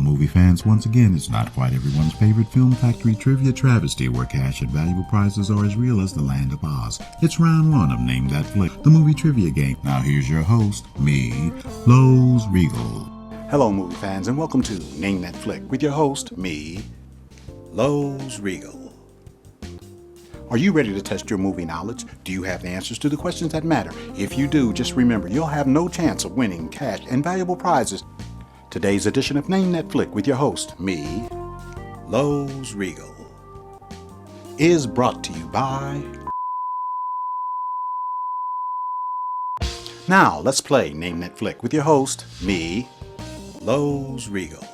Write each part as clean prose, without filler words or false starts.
movie fans. Once again, it's not quite everyone's favorite Film Factory trivia travesty where cash and valuable prizes are as real as the land of Oz. It's round one of Name That Flick, the movie trivia game. Now here's your host, me, Lowe's Regal. Hello movie fans, and welcome to Name That Flick with your host, me, Lowe's Regal. Are you ready to test your movie knowledge? Do you have the answers to the questions that matter? If you do, just remember you'll have no chance of winning cash and valuable prizes. Today's edition of Name That Flick with your host, me, Lowe's Regal, is brought to you by... Now, let's play Name That Flick with your host, me, Lowe's Regal.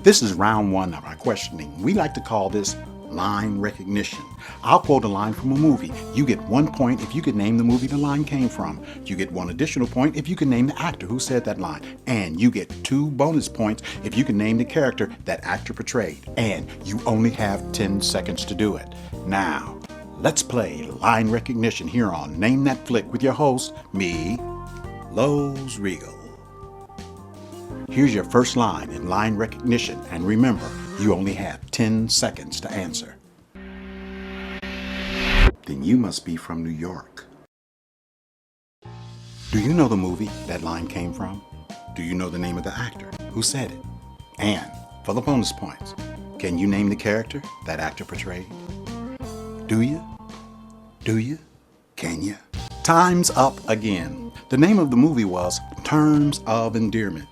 This is round one of our questioning. We like to call this line recognition. I'll quote a line from a movie. You get 1 point if you can name the movie the line came from. You get 1 additional point if you can name the actor who said that line. And you get 2 bonus points if you can name the character that actor portrayed. And you only have 10 seconds to do it. Now, let's play line recognition here on Name That Flick with your host, me, Lowe's Regal. Here's your first line in line recognition, and remember, you only have 10 seconds to answer. Then you must be from New York. Do you know the movie that line came from? Do you know the name of the actor who said it? And for the bonus points, can you name the character that actor portrayed? Do you? Do you? Can you? Time's up again. The name of the movie was Terms of Endearment,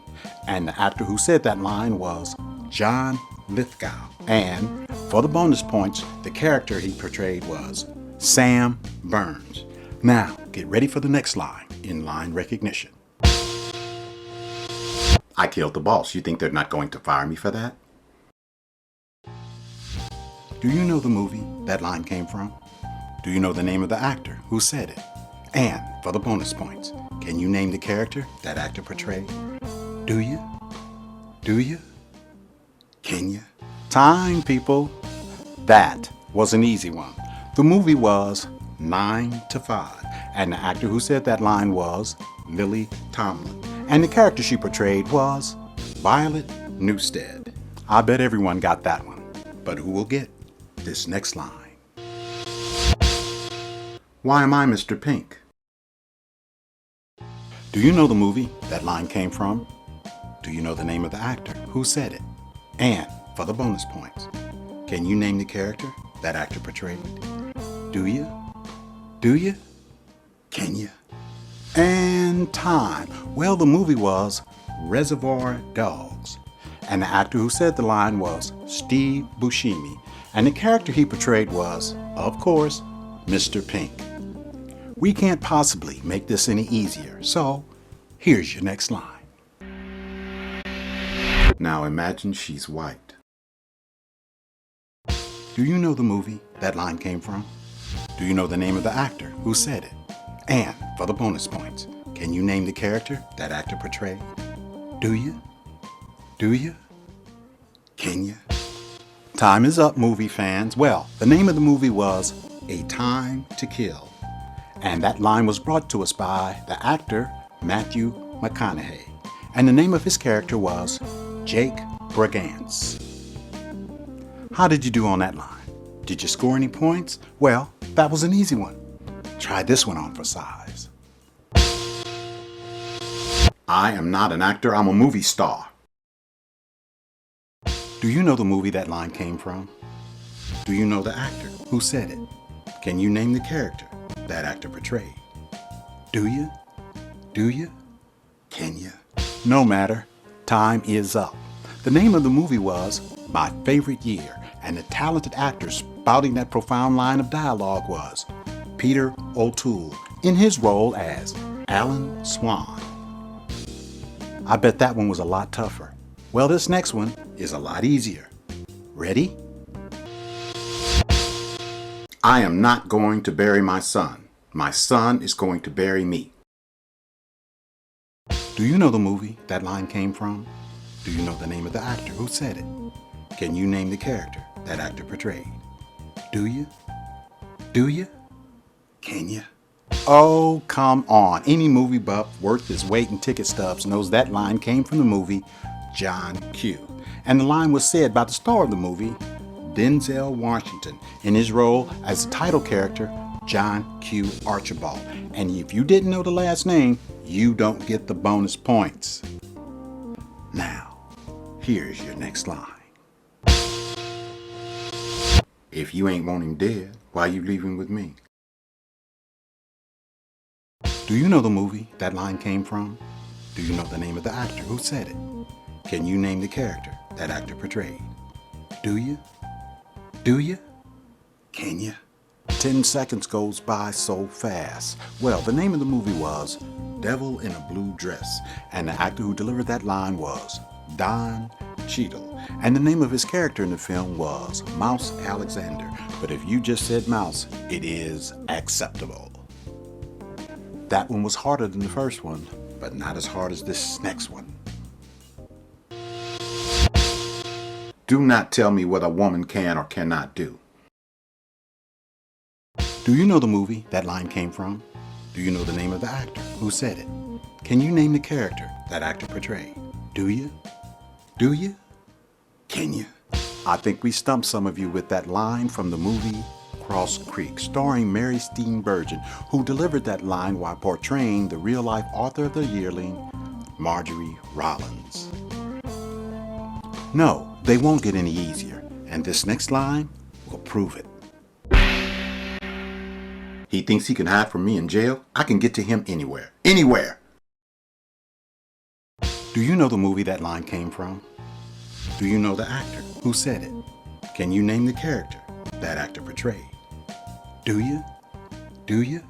and the actor who said that line was John Lithgow. And for the bonus points, the character he portrayed was Sam Burns. Now, get ready for the next line in line recognition. I killed the boss. You think they're not going to fire me for that? Do you know the movie that line came from? Do you know the name of the actor who said it? And for the bonus points, can you name the character that actor portrayed? Do you? Do you? Can you? Time, people. That was an easy one. The movie was 9 to 5, and the actor who said that line was Lily Tomlin, and the character she portrayed was Violet Newstead. I bet everyone got that one, but who will get this next line? Why am I Mr. Pink? Do you know the movie that line came from? Do you know the name of the actor who said it? And for the bonus points, can you name the character that actor portrayed? Do you? Do you? Can you? And time. Well, the movie was Reservoir Dogs, and the actor who said the line was Steve Buscemi, and the character he portrayed was, of course, Mr. Pink. We can't possibly make this any easier, so here's your next line. Now imagine she's white. Do you know the movie that line came from? Do you know the name of the actor who said it? And for the bonus points, can you name the character that actor portrayed? Do you? Do you? Can you? Time is up, movie fans. Well, the name of the movie was A Time to Kill, and that line was brought to us by the actor Matthew McConaughey, and the name of his character was Jake Brigance. How did you do on that line? Did you score any points? Well, that was an easy one. Try this one on for size. I am not an actor, I'm a movie star. Do you know the movie that line came from? Do you know the actor who said it? Can you name the character that actor portrayed? Do you? Do you? Can you? No matter. Time is up. The name of the movie was My Favorite Year, and the talented actor spouting that profound line of dialogue was Peter O'Toole, in his role as Alan Swan. I bet that one was a lot tougher. Well, this next one is a lot easier. Ready? I am not going to bury my son. My son is going to bury me. Do you know the movie that line came from? Do you know the name of the actor who said it? Can you name the character that actor portrayed? Do you? Do you? Can you? Oh, come on. Any movie buff worth his weight in ticket stubs knows that line came from the movie John Q. And the line was said by the star of the movie, Denzel Washington, in his role as the title character, John Q. Archibald. And if you didn't know the last name, you don't get the bonus points. Now, here's your next line. If you ain't want him dead, why you leaving with me? Do you know the movie that line came from? Do you know the name of the actor who said it? Can you name the character that actor portrayed? Do you? Do you? Can you? 10 seconds goes by so fast. Well, the name of the movie was Devil in a Blue Dress, and the actor who delivered that line was Don Cheadle, and the name of his character in the film was Mouse Alexander. But if you just said Mouse, it is acceptable. That one was harder than the first one, but not as hard as this next one. Do not tell me what a woman can or cannot do. Do you know the movie that line came from? Do you know the name of the actor who said it? Can you name the character that actor portrayed? Do you? Do you? Can you? I think we stumped some of you with that line from the movie Cross Creek, starring Mary Steenburgen, who delivered that line while portraying the real-life author of the yearling, Marjorie Rollins. No, they won't get any easier, and this next line will prove it. He thinks he can hide from me in jail? I can get to him anywhere. Anywhere! Do you know the movie that line came from? Do you know the actor who said it? Can you name the character that actor portrayed? Do you? Do you?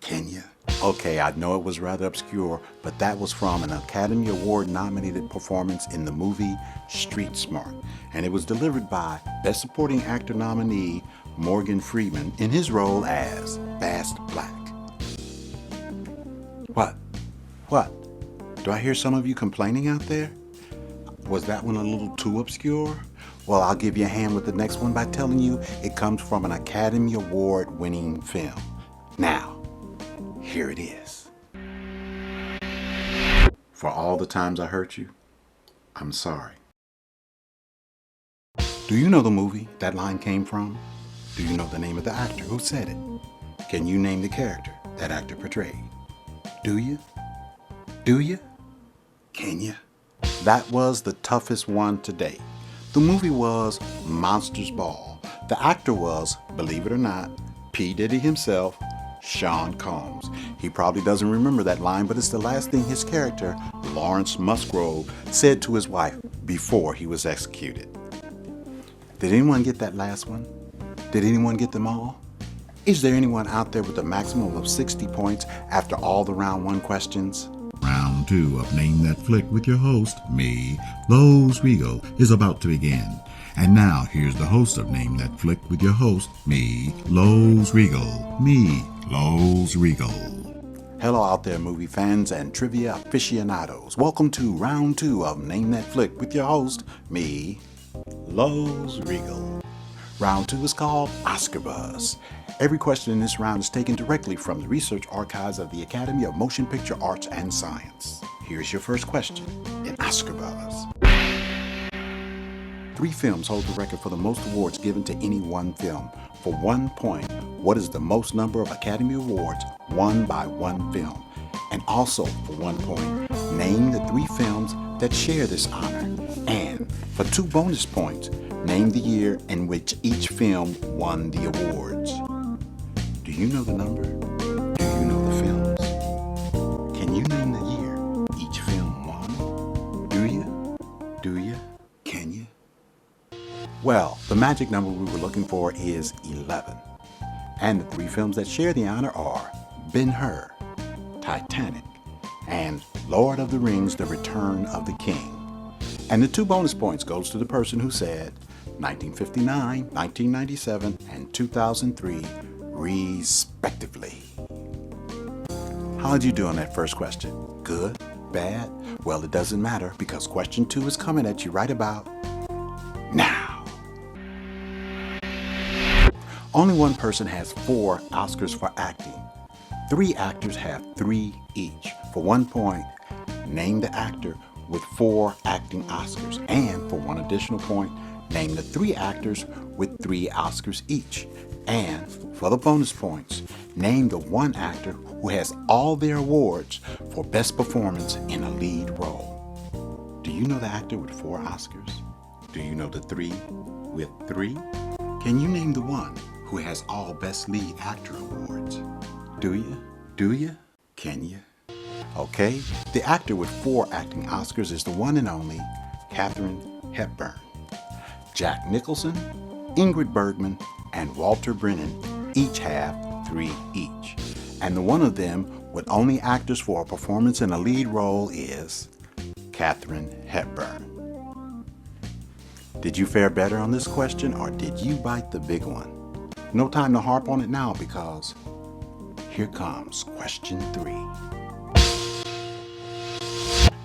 Can you? Okay, I know it was rather obscure, but that was from an Academy Award nominated performance in the movie Street Smart, and it was delivered by Best Supporting Actor nominee Morgan Freeman in his role as Fast Black. What? Do I hear some of you complaining out there? Was that one a little too obscure? Well, I'll give you a hand with the next one by telling you it comes from an Academy Award winning film. Now, here it is. For all the times I hurt you, I'm sorry. Do you know the movie that line came from? Do you know the name of the actor who said it? Can you name the character that actor portrayed? Do you? Do you? Can you? That was the toughest one to date. The movie was Monsters Ball. The actor was, believe it or not, P. Diddy himself, Sean Combs. He probably doesn't remember that line, but it's the last thing his character, Lawrence Musgrove, said to his wife before he was executed. Did anyone get that last one? Did anyone get them all? Is there anyone out there with a maximum of 60 points after all the round one questions? Round 2 of Name That Flick with your host, me, Lowe's Regal, is about to begin. And now here's the host of Name That Flick with your host, me, Lowe's Regal. Me, Lowe's Regal. Hello out there, movie fans and trivia aficionados. Welcome to round 2 of Name That Flick with your host, me, Lowe's Regal. Round 2 is called Oscar Buzz. Every question in this round is taken directly from the research archives of the Academy of Motion Picture Arts and Science. Here's your first question in Oscar Buzz. 3 films hold the record for the most awards given to any one film. For 1 point, what is the most number of Academy Awards won by one film? And also, for 1 point, name the 3 films that share this honor. And for 2 bonus points, name the year in which each film won the awards. Do you know the number? Do you know the films? Can you name the year each film won? Do you? Do you? Can you? Well, the magic number we were looking for is 11. And the 3 films that share the honor are Ben-Hur, Titanic, and Lord of the Rings, The Return of the King. And the 2 bonus points goes to the person who said 1959, 1997, and 2003, respectively. How'd you do on that first question? Good? Bad? Well, it doesn't matter because question 2 is coming at you right about now. Only one person has 4 Oscars for acting. 3 actors have 3 each. For 1 point, name the actor with 4 acting Oscars. And for one additional point, name the 3 actors with 3 Oscars each. And for the bonus points, name the 1 actor who has all their awards for Best Performance in a Lead Role. Do you know the actor with 4 Oscars? Do you know the 3 with 3? Can you name the 1 who has all Best Lead Actor awards? Do you? Do you? Can you? Okay, the actor with 4 acting Oscars is the one and only Katharine Hepburn. Jack Nicholson, Ingrid Bergman, and Walter Brennan each have 3 each. And the one of them with only actors for a performance in a lead role is Katharine Hepburn. Did you fare better on this question, or did you bite the big one? No time to harp on it now, because here comes question 3.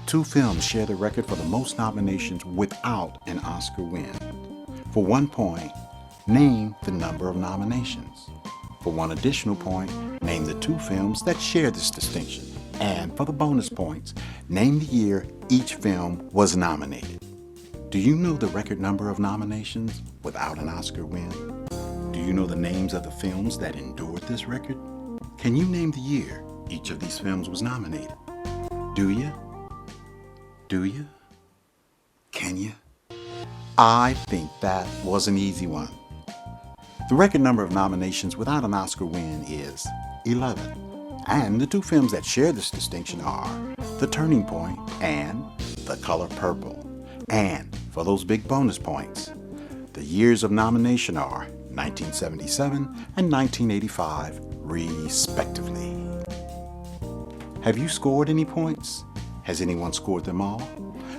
2 films share the record for the most nominations without an Oscar win. For 1 point, name the number of nominations. For 1 additional point, name the 2 films that share this distinction. And for the bonus points, name the year each film was nominated. Do you know the record number of nominations without an Oscar win? Do you know the names of the films that endured this record? Can you name the year each of these films was nominated? Do you? Do you? Can you? I think that was an easy one. The record number of nominations without an Oscar win is 11. And the 2 films that share this distinction are The Turning Point and The Color Purple. And for those big bonus points, the years of nomination are 1977 and 1985, respectively. Have you scored any points? Has anyone scored them all?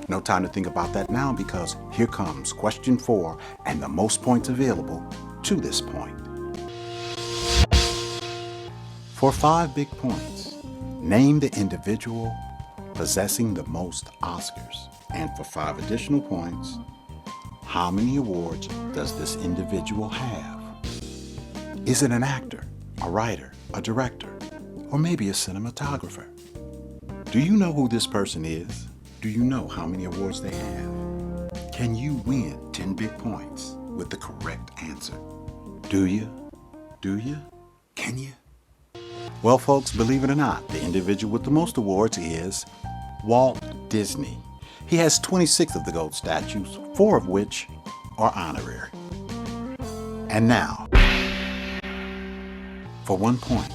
No time to think about that now, because here comes question 4 and the most points available to this point. For 5 big points, name the individual possessing the most Oscars. And for 5 additional points, how many awards does this individual have? Is it an actor, a writer, a director, or maybe a cinematographer? Do you know who this person is? Do you know how many awards they have? Can you win 10 big points with the correct answer? Do you? Do you? Can you? Well, folks, believe it or not, the individual with the most awards is Walt Disney. He has 26 of the gold statues, 4 of which are honorary. And now, for 1 point,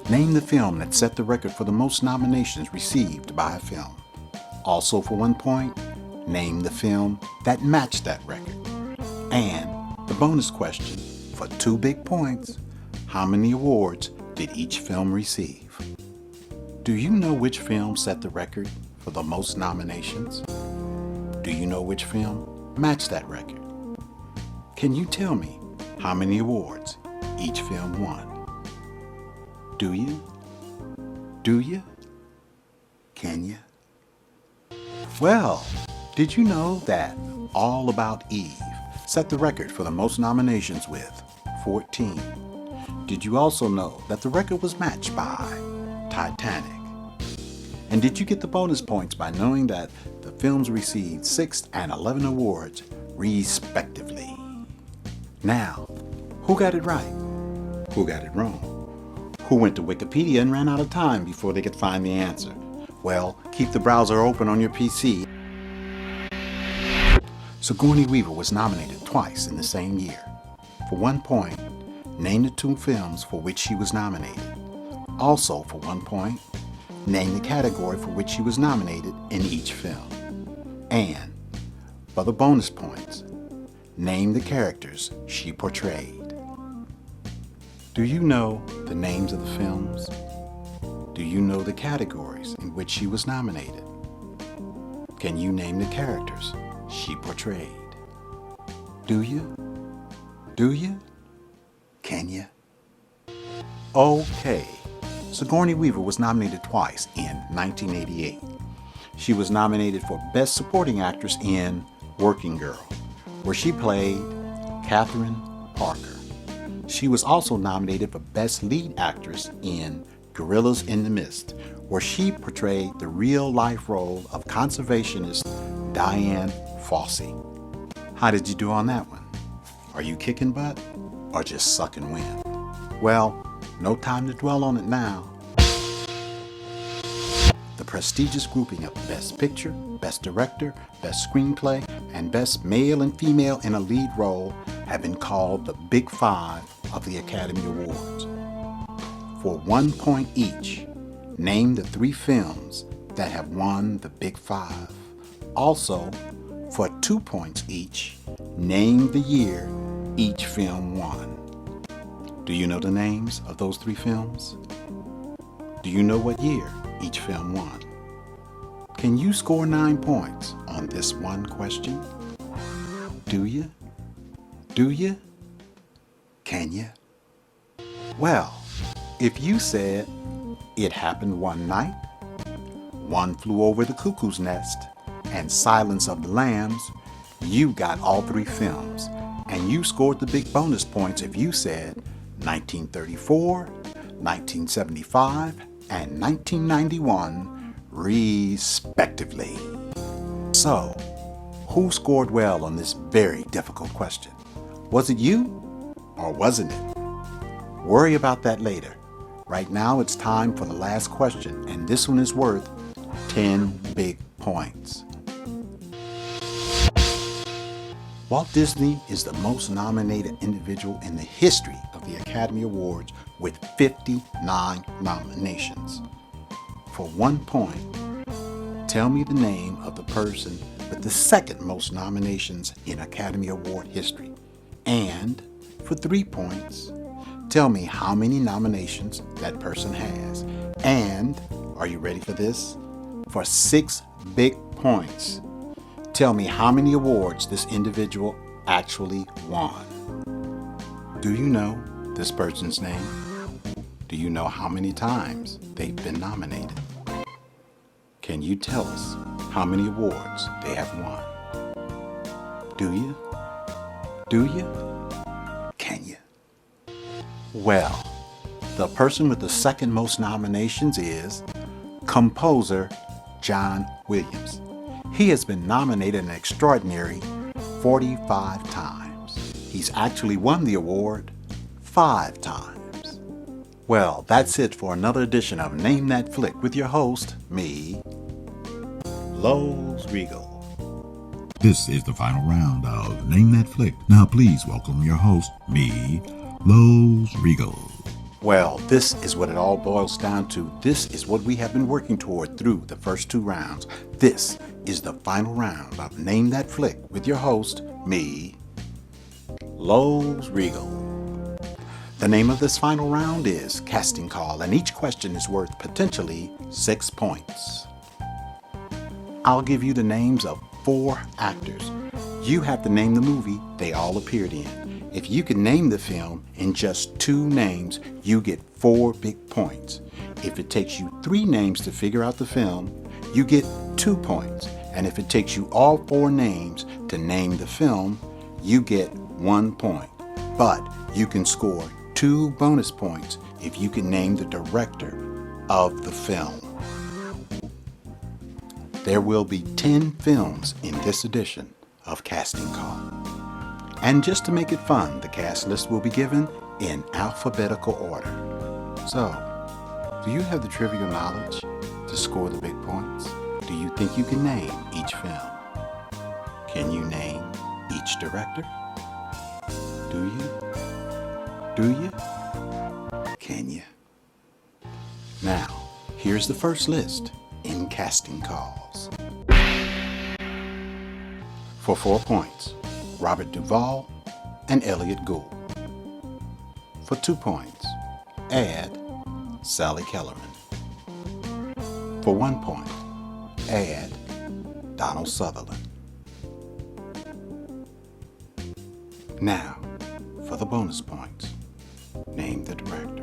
name the film that set the record for the most nominations received by a film. Also for 1 point, name the film that matched that record. And the bonus question, for 2 big points, how many awards did each film receive? Do you know which film set the record for the most nominations? Do you know which film matched that record? Can you tell me how many awards each film won? Do you? Do you? Can you? Well, did you know that All About Eve set the record for the most nominations with 14? Did you also know that the record was matched by Titanic? And did you get the bonus points by knowing that the films received 6 and 11 awards, respectively? Now, who got it right? Who got it wrong? Who went to Wikipedia and ran out of time before they could find the answer? Well, keep the browser open on your PC. Sigourney Weaver was nominated twice in the same year. For 1 point, name the 2 films for which she was nominated. Also, for 1 point, name the category for which she was nominated in each film. And, for the bonus points, name the characters she portrayed. Do you know the names of the films? Do you know the categories in which she was nominated? Can you name the characters she portrayed? Do you? Do you? Can you? Okay. Sigourney Weaver was nominated twice in 1988. She was nominated for Best Supporting Actress in Working Girl, where she played Catherine Parker. She was also nominated for Best Lead Actress in Gorillas in the Mist, where she portrayed the real-life role of conservationist Diane Fossey. How did you do on that one? Are you kicking butt or just sucking wind? Well, no time to dwell on it now. The prestigious grouping of Best Picture, Best Director, Best Screenplay, and Best Male and Female in a Lead Role have been called the Big Five of the Academy Awards. For 1 point each, name the 3 films that have won the Big Five. Also, for 2 points each, name the year each film won. Do you know the names of those 3 films? Do you know what year each film won? Can you score 9 points on this one question? Do you? Do you? Can you? Well, if you said It Happened One Night, One Flew Over the Cuckoo's Nest, and Silence of the Lambs, you got all 3 films, and you scored the big bonus points if you said 1934, 1975, and 1991, respectively. So, who scored well on this very difficult question? Was it you, or wasn't it? Worry about that later. Right now it's time for the last question, and this one is worth 10 big points. Walt Disney is the most nominated individual in the history of the Academy Awards with 59 nominations. For 1 point, tell me the name of the person with the second most nominations in Academy Award history. And for 3 points, tell me how many nominations that person has. And, are you ready for this? For 6 big points, tell me how many awards this individual actually won. Do you know this person's name? Do you know how many times they've been nominated? Can you tell us how many awards they have won? Do you? Do you? Can you? Well, the person with the second most nominations is composer John Williams. He has been nominated an extraordinary 45 times. He's actually won the award 5 times. Well, that's it for another edition of Name That Flick with your host, me, Lowe's Regal. This is the final round of Name That Flick. Now please welcome your host, me, Lowe's Regal. Well, this is what it all boils down to. This is what we have been working toward through the first 2 rounds. This is the final round of Name That Flick with your host, me, Lowe's Regal. The name of this final round is Casting Call, and each question is worth potentially 6 points. I'll give you the names of 4 actors. You have to name the movie they all appeared in. If you can name the film in just 2 names, you get 4 big points. If it takes you 3 names to figure out the film, you get 2 points. And if it takes you all 4 names to name the film, you get 1 point. But you can score 2 bonus points if you can name the director of the film. There will be 10 films in this edition of Casting Call. And just to make it fun, the cast list will be given in alphabetical order. So, do you have the trivial knowledge to score the big points? Do you think you can name each film? Can you name each director? Do you? Do you? Can you? Now, here's the first list in Casting Calls. For 4 points, Robert Duvall and Elliot Gould. For 2 points, add Sally Kellerman. For 1 point, add Donald Sutherland. Now, for the bonus points, name the director.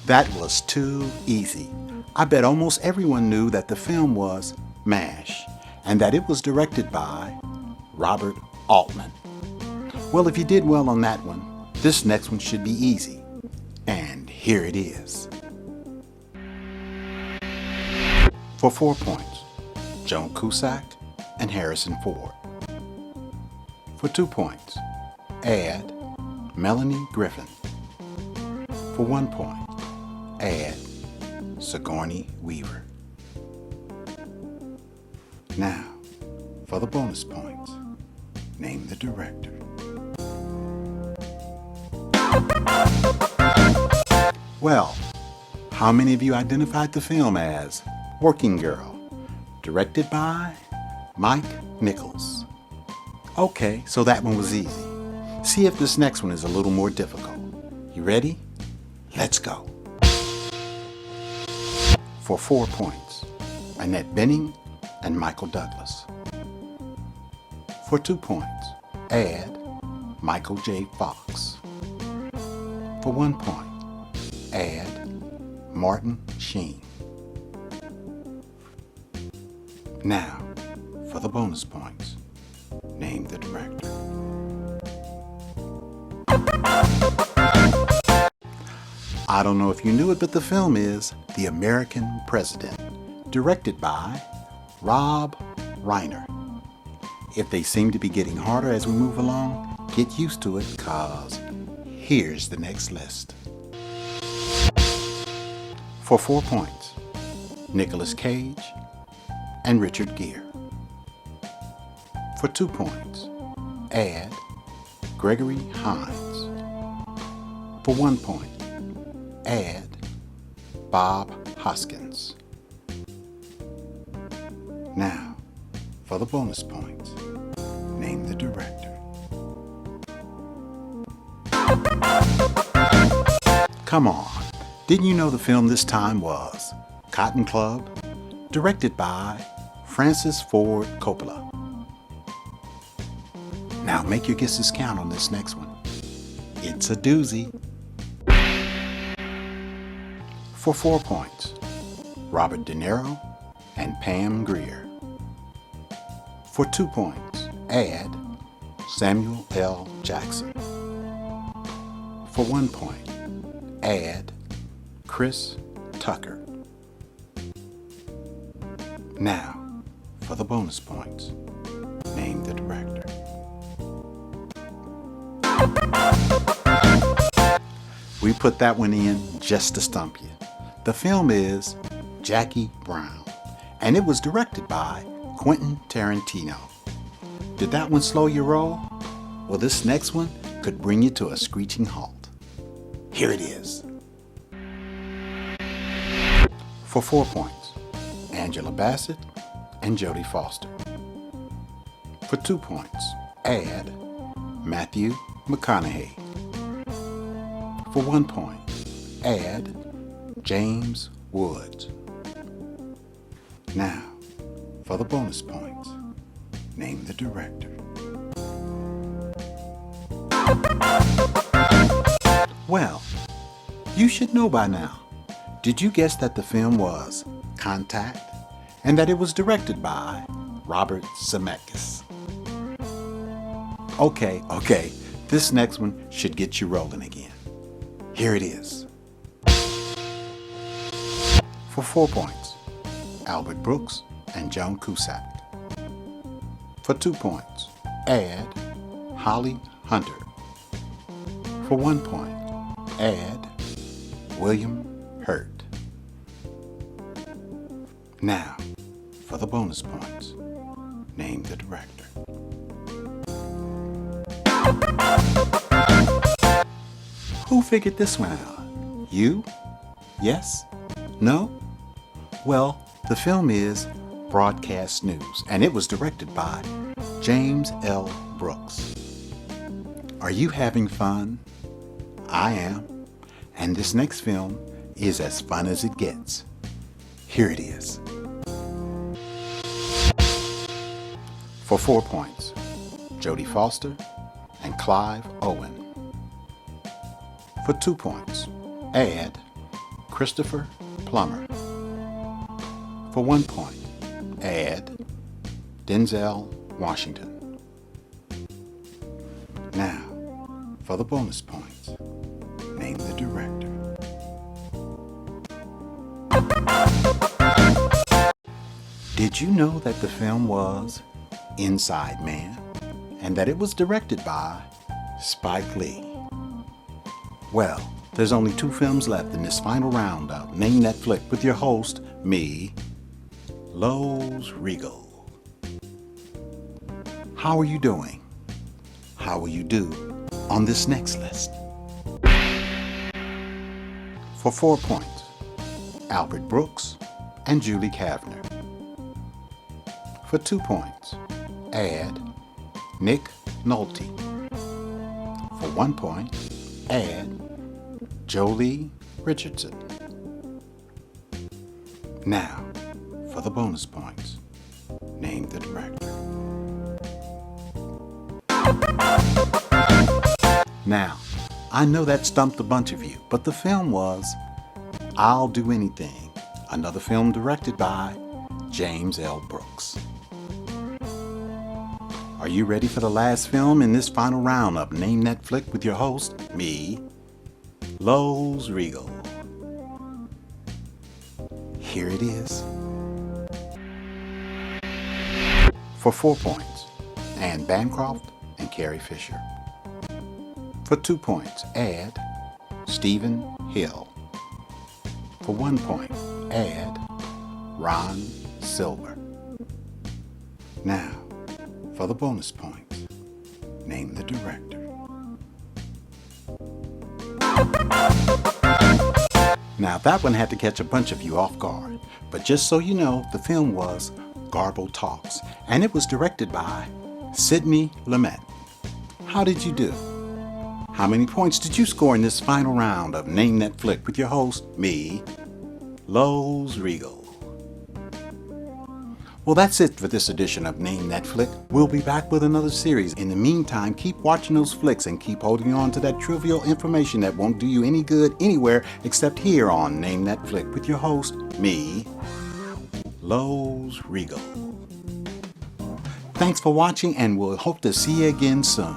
That was too easy. I bet almost everyone knew that the film was MASH, and that it was directed by Robert Altman. Well, if you did well on that one, this next one should be easy. And here it is. For 4 points, Joan Cusack and Harrison Ford. For 2 points, add Melanie Griffin. For 1 point, add Sigourney Weaver. Now, for the bonus points, name the director. Well, how many of you identified the film as Working Girl, directed by Mike Nichols? Okay, so that one was easy. See if this next one is a little more difficult. You ready? Let's go. For 4 points, Annette Bening and Michael Douglas. For 2 points, add Michael J. Fox. For 1 point, add Martin Sheen. Now, for the bonus points, name the director. I don't know if you knew it, but the film is The American President, directed by Rob Reiner. If they seem to be getting harder as we move along, get used to it, cause here's the next list. For 4 points, Nicolas Cage and Richard Gere. For 2 points, add Gregory Hines. For 1 point, add Bob Hoskins. Now, for the bonus points, name the director. Come on, didn't you know the film this time was Cotton Club, directed by Francis Ford Coppola? Now make your guesses count on this next one. It's a doozy. For 4 points, Robert De Niro and Pam Grier. For 2 points, add Samuel L. Jackson. For 1 point, add Chris Tucker. Now, for the bonus points, name the director. We put that one in just to stump you. The film is Jackie Brown, and it was directed by Quentin Tarantino. Did that one slow your roll? Well, this next one could bring you to a screeching halt. Here it is. For 4 points, Angela Bassett and Jodie Foster. For 2 points, add Matthew McConaughey. For 1 point, add James Woods. Now, for the bonus points, name the director. Well, you should know by now. Did you guess that the film was Contact and that it was directed by Robert Zemeckis? Okay, this next one should get you rolling again. Here it is. For 4 points, Albert Brooks and Joan Cusack. For 2 points, add Holly Hunter. For 1 point, add William Hurt. Now, for the bonus points, name the director. Who figured this one out? You? Yes? No? Well, the film is Broadcast News, and it was directed by James L. Brooks. Are you having fun? I am. And this next film is as fun as it gets. Here it is. For 4 points, Jodie Foster and Clive Owen. For 2 points, add Christopher Plummer. For 1 point, add Denzel Washington. Now, for the bonus points, name the director. Did you know that the film was Inside Man and that it was directed by Spike Lee? Well, there's only 2 films left in this final round of Name That Flick with your host, me, Lowe's Regal. How are you doing? How will you do on this next list? For 4 points, Albert Brooks and Julie Kavner. For 2 points, add Nick Nolte. For 1 point, add Jolie Richardson. Now, for the bonus points, name the director. Now, I know that stumped a bunch of you, but the film was I'll Do Anything, another film directed by James L. Brooks. Are you ready for the last film in this final round of Name That Flick with your host, me, Lowe's Regal? Here it is. For 4 points, Anne Bancroft and Carrie Fisher. For 2 points, add Stephen Hill. For 1 point, add Ron Silver. Now, for the bonus points, name the director. Now that one had to catch a bunch of you off guard, but just so you know, the film was Garbo Talks, and it was directed by Sidney Lumet. How did you do? How many points did you score in this final round of Name That Flick with your host, me, Lowe's Regal? Well, that's it for this edition of Name That Flick. We'll be back with another series. In the meantime, keep watching those flicks and keep holding on to that trivial information that won't do you any good anywhere except here on Name That Flick with your host, me, Lowe's Regal. Thanks for watching, and we'll hope to see you again soon.